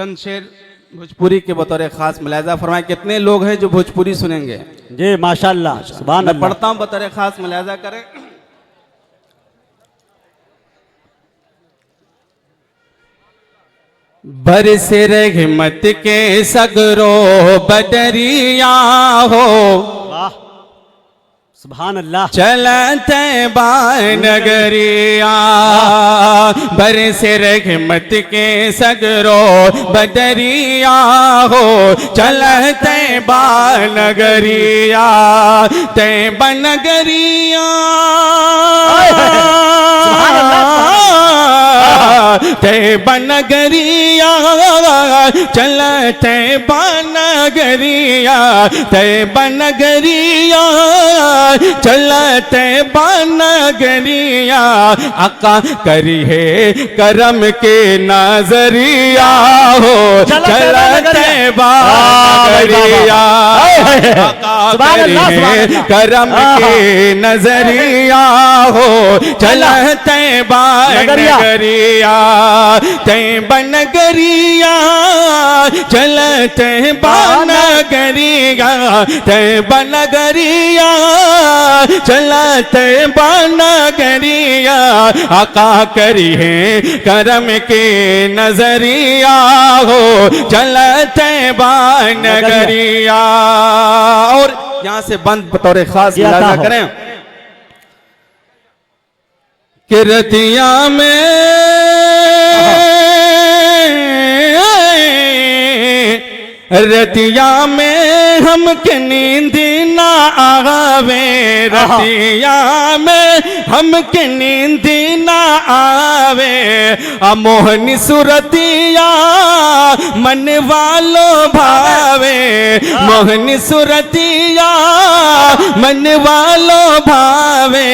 चंद शेर भोजपुरी के बतौर खास मुलाजा फरमाए। कितने लोग हैं जो भोजपुरी सुनेंगे? जी माशाल्लाह, सुभान मैं अल्लाह। पढ़ता हूँ, बतौर खास मुलाजा करें। बरसे रहमत के सगरो बदरिया हो, वाह सुभान अल्लाह। चलते बानगरिया, बरसे रहमत के सगरो बदरिया हो, चलते बानगरिया, ते बनगरिया, ते बनगरिया, चलते बनगरिया, ते बनगरिया, चलते बनगरिया, आका करी है करम के नजरिया हो, चलते बनगरिया, आका करी है करम के नजरिया हो, चलते बनगरिया, ते बनगरिया, चलते बनगरिया, ते बनगरिया, चलते बनगरिया, आका करी है करम के नजरिया हो, चलते बनगरिया। और यहां से बंद बतौर खास मुलाजा करें कि रतिया में हम के नींद ना आवे, रतिया में हम के नींद ना आवे, मोहनी सुरतिया मन वालो भावे, मोहनी सुरतिया मन वालो भावे,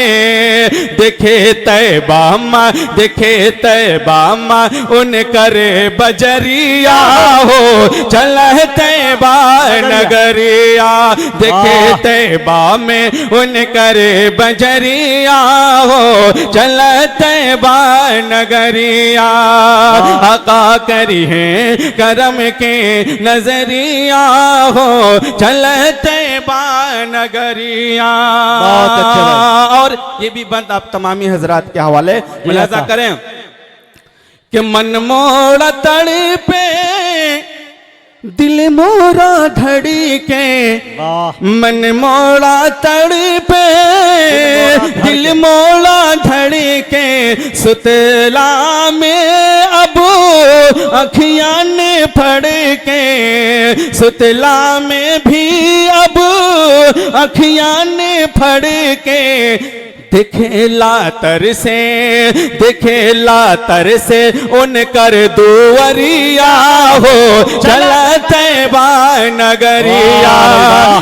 देखे तैबा माँ, देखे तैबा माँ उन करे बजरिया हो, चलते बनगरिया, देखे तैबा में उन करे बजरिया हो, चलते बनगरिया, आका करी है करम के नजरिया हो, चलते बनगरिया। और ये भी बंद आप तमामी हजरात के हवाले मुलाजा करें कि मन मोड़ा तड़पे, दिल मोरा धड़ी के, मन मोड़ा तड़पे, दिल मोड़ा धड़ी के, सुतला में अब अखियां ने फड़ के, सुतला में भी अब अखियां ने फड़ के, दिखेला तर से उन कर दुवरिया हो, चलते बनगरिया,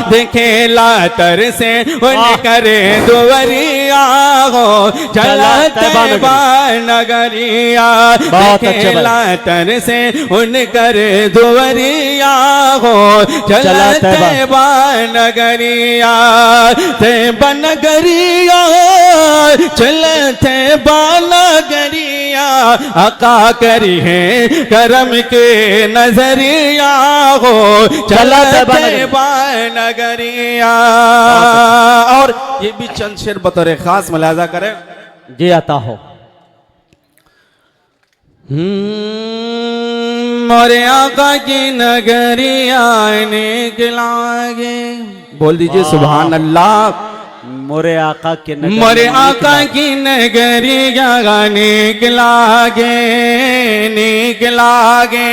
दिखेला तर से उन करे दुवरिया हो, चलते बनगरिया, दिखेला तर से उन करे दुवरिया हो, चलते बनगरिया, ते बनगरिया, चलते बनगरिया, आका करी है करम के नजरिया हो, चलते बनगरिया। और ये भी चंद शेर बतौर खास मुलाजा करें। जी आता हो। मोरे आका की नगरिया निकलागे, बोल दीजिए सुभान अल्लाह। मोरे आका की नगरिया, मोरे आका की नगरिया निकलागे, निकलागे,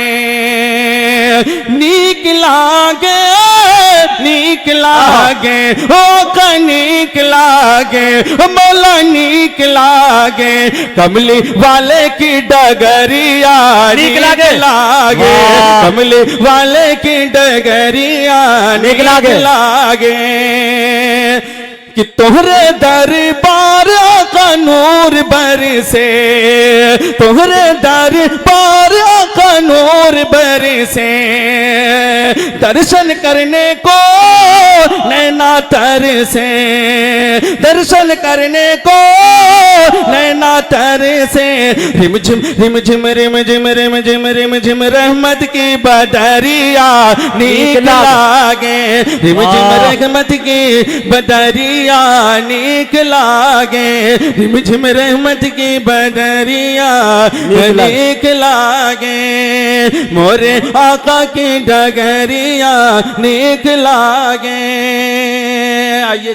निकलागे, निकलागे, ओ निकलागे, मौला निकलागे, कमली वाले की डगरिया निकलागे, कमली वाले की डगरिया निकलागे, कि तोहरे दरबार का नूर बरसे, तोहरे दरबार का नूर बरसे, तर से दर्शन करने को नैना तर से दर्शन करने को नैना तर से रिम झिम रिम झिम रिम झिम रिम झिम रिम झिम रहमत की बदरिया नीक लागे रिम झिम रहमत की बदरिया नीक लागे रिम झिम रहमत की बदरिया नीक लागे मोरे आका की डगरिया नीक लागे। आइए